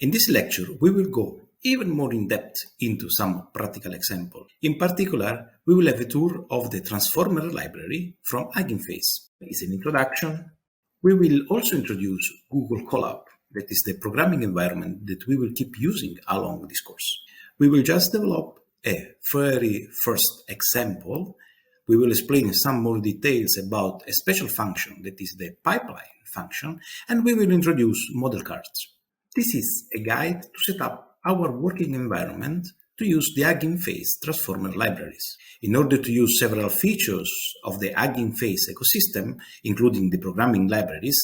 In this lecture, we will go even more in depth into some practical examples. In particular, we will have a tour of the transformer library from Hugging Face. As an introduction, we will also introduce Google Colab, that is the programming environment that we will keep using along this course. We will just develop a very first example. We will explain some more details about a special function that is the pipeline function, and we will introduce model cards. This is a guide to set up our working environment to use the Hugging Face transformer libraries. In order to use several features of the Hugging Face ecosystem, including the programming libraries,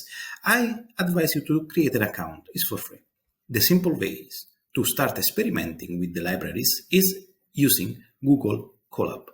I advise you to create an account. It's for free. The simple way to start experimenting with the libraries is using Google Colab.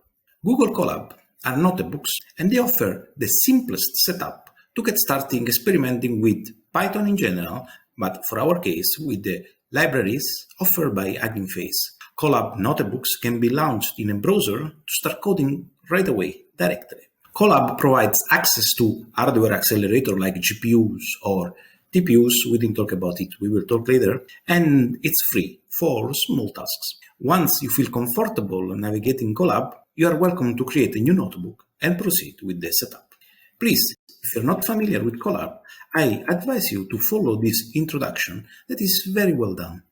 Google Colab are notebooks, and they offer the simplest setup to get started experimenting with Python in general, but for our case, with the libraries offered by Hugging Face. Colab notebooks can be launched in a browser to start coding right away, directly. Colab provides access to hardware accelerator like GPUs or TPUs. We didn't talk about it, we will talk later. And it's free for small tasks. Once you feel comfortable navigating Colab, you are welcome to create a new notebook and proceed with the setup. Please, if you're not familiar with Colab, I advise you to follow this introduction that is very well done.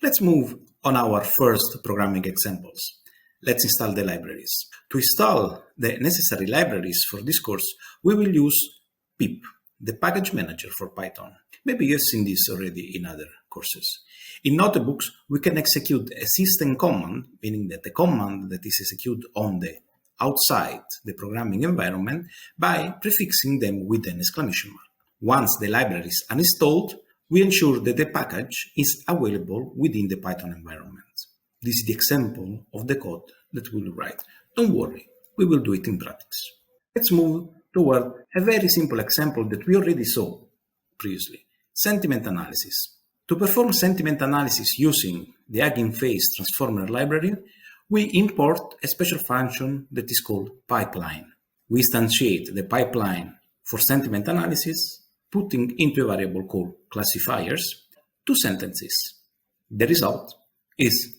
Let's move on our first programming examples. Let's install the libraries. To install the necessary libraries for this course, we will use pip, the package manager for Python. Maybe you've seen this already in other courses. In notebooks, we can execute a system command, meaning that the command that is executed on the outside the programming environment by prefixing them with an exclamation mark. Once the libraries are installed, we ensure that the package is available within the Python environment. This is the example of the code that we will write. Don't worry, we will do it in practice. Let's move toward a very simple example that we already saw previously, sentiment analysis. To perform sentiment analysis using the Hugging Face transformer library, we import a special function that is called pipeline. We instantiate the pipeline for sentiment analysis, putting into a variable called classifiers 2 sentences. The result is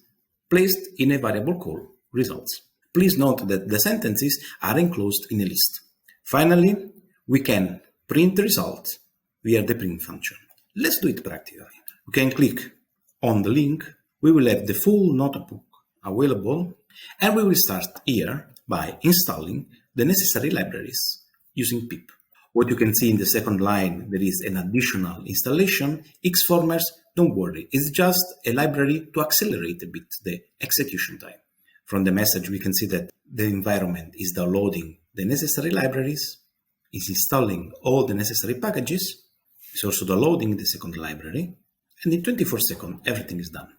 placed in a variable called results. Please note that the sentences are enclosed in a list. Finally, we can print the result via the print function. Let's do it practically. We can click on the link. We will have the full notebook available, and we will start here by installing the necessary libraries using pip. What you can see in the second line, there is an additional installation, Xformers. Don't worry, it's just a library to accelerate a bit the execution time. From the message, we can see that the environment is downloading the necessary libraries, is installing all the necessary packages, it's also downloading the second library, and in 24 seconds, everything is done.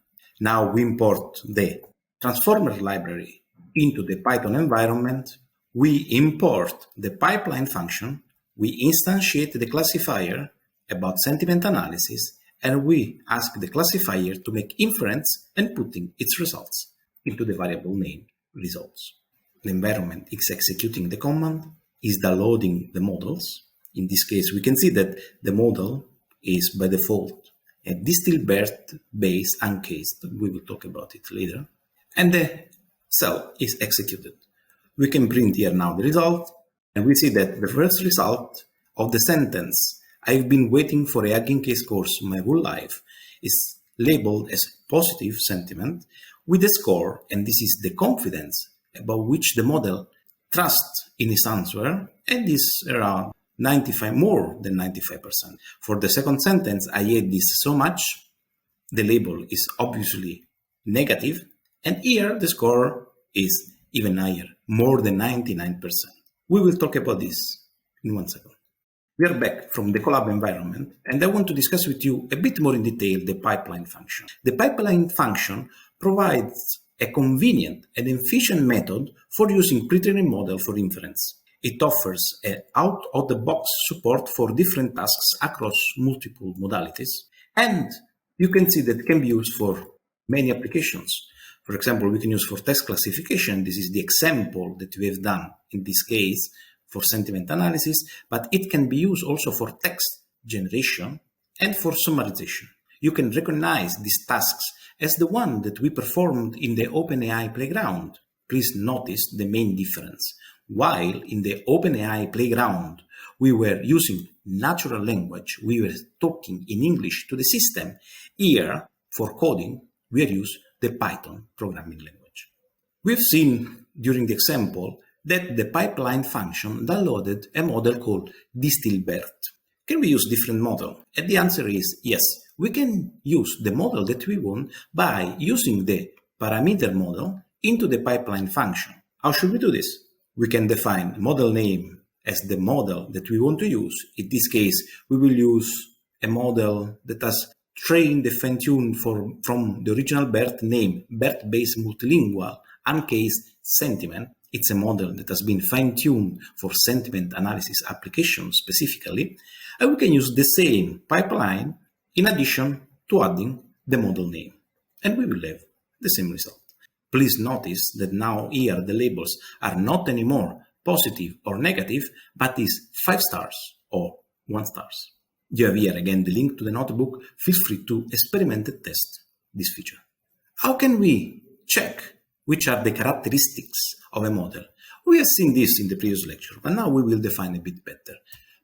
Now we import the transformer library into the Python environment. We import the pipeline function. We instantiate the classifier about sentiment analysis, and we ask the classifier to make inference and putting its results into the variable name results. The environment is executing the command, is downloading the models. In this case, we can see that the model is by default a Distilbert-based uncased. We will talk about it later. And the cell is executed. We can print here now the result, and we see that the first result of the sentence, "I've been waiting for a Hugging Face course my whole life," is labeled as positive sentiment with a score, and this is the confidence about which the model trusts in its answer, and is around 95, more than 95%. For the second sentence, I hate this so much, the label is obviously negative, and here the score is even higher, more than 99%. We will talk about this in 1 second. We are back from the Colab environment, and I want to discuss with you a bit more in detail the pipeline function. The pipeline function provides a convenient and efficient method for using pre-trained model for inference. It offers an out-of-the-box support for different tasks across multiple modalities, and you can see that it can be used for many applications. For example, we can use for text classification. This is the example that we have done in this case for sentiment analysis, but it can be used also for text generation and for summarization. You can recognize these tasks as the one that we performed in the OpenAI playground. Please notice the main difference. While in the OpenAI playground, we were using natural language, we were talking in English to the system. Here, for coding, we use the Python programming language. We've seen during the example that the pipeline function downloaded a model called DistillBERT. Can we use different model? And the answer is yes. We can use the model that we want by using the parameter model into the pipeline function. How should we do this? We can define model name as the model that we want to use. In this case, we will use a model that has trained the fine-tune from the original BERT name, BERT-based multilingual, uncased sentiment. It's a model that has been fine-tuned for sentiment analysis applications specifically. And we can use the same pipeline in addition to adding the model name. And we will have the same result. Please notice that now here the labels are not anymore positive or negative, but is 5 stars or 1 stars. You have here again the link to the notebook. Feel free to experiment and test this feature. How can we check which are the characteristics of a model? We have seen this in the previous lecture, but now we will define a bit better.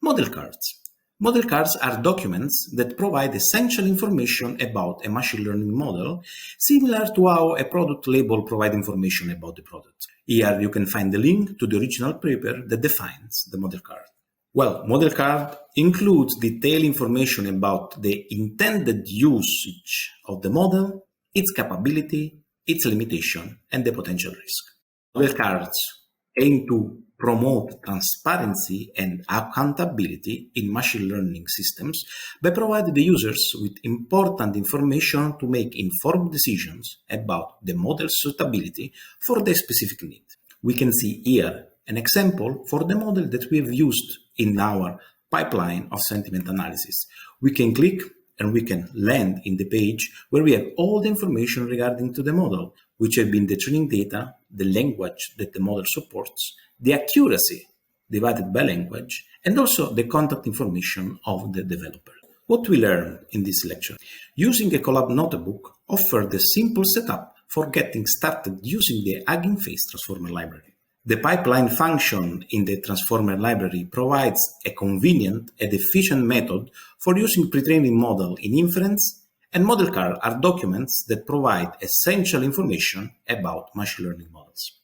Model cards. Model cards are documents that provide essential information about a machine learning model, similar to how a product label provides information about the product. Here you can find the link to the original paper that defines the model card. Well, model card includes detailed information about the intended usage of the model, its capability, its limitation, and the potential risk. Model cards aim to promote transparency and accountability in machine learning systems by providing the users with important information to make informed decisions about the model's suitability for their specific need. We can see here an example for the model that we have used in our pipeline of sentiment analysis. We can click and we can land in the page where we have all the information regarding to the model, which have been the training data, the language that the model supports, the accuracy divided by language, and also the contact information of the developer. What we learned in this lecture? Using a Colab notebook offers the simple setup for getting started using the Hugging Face Transformer library. The pipeline function in the Transformer library provides a convenient and efficient method for using pre-training model in inference, and model cards are documents that provide essential information about machine learning models.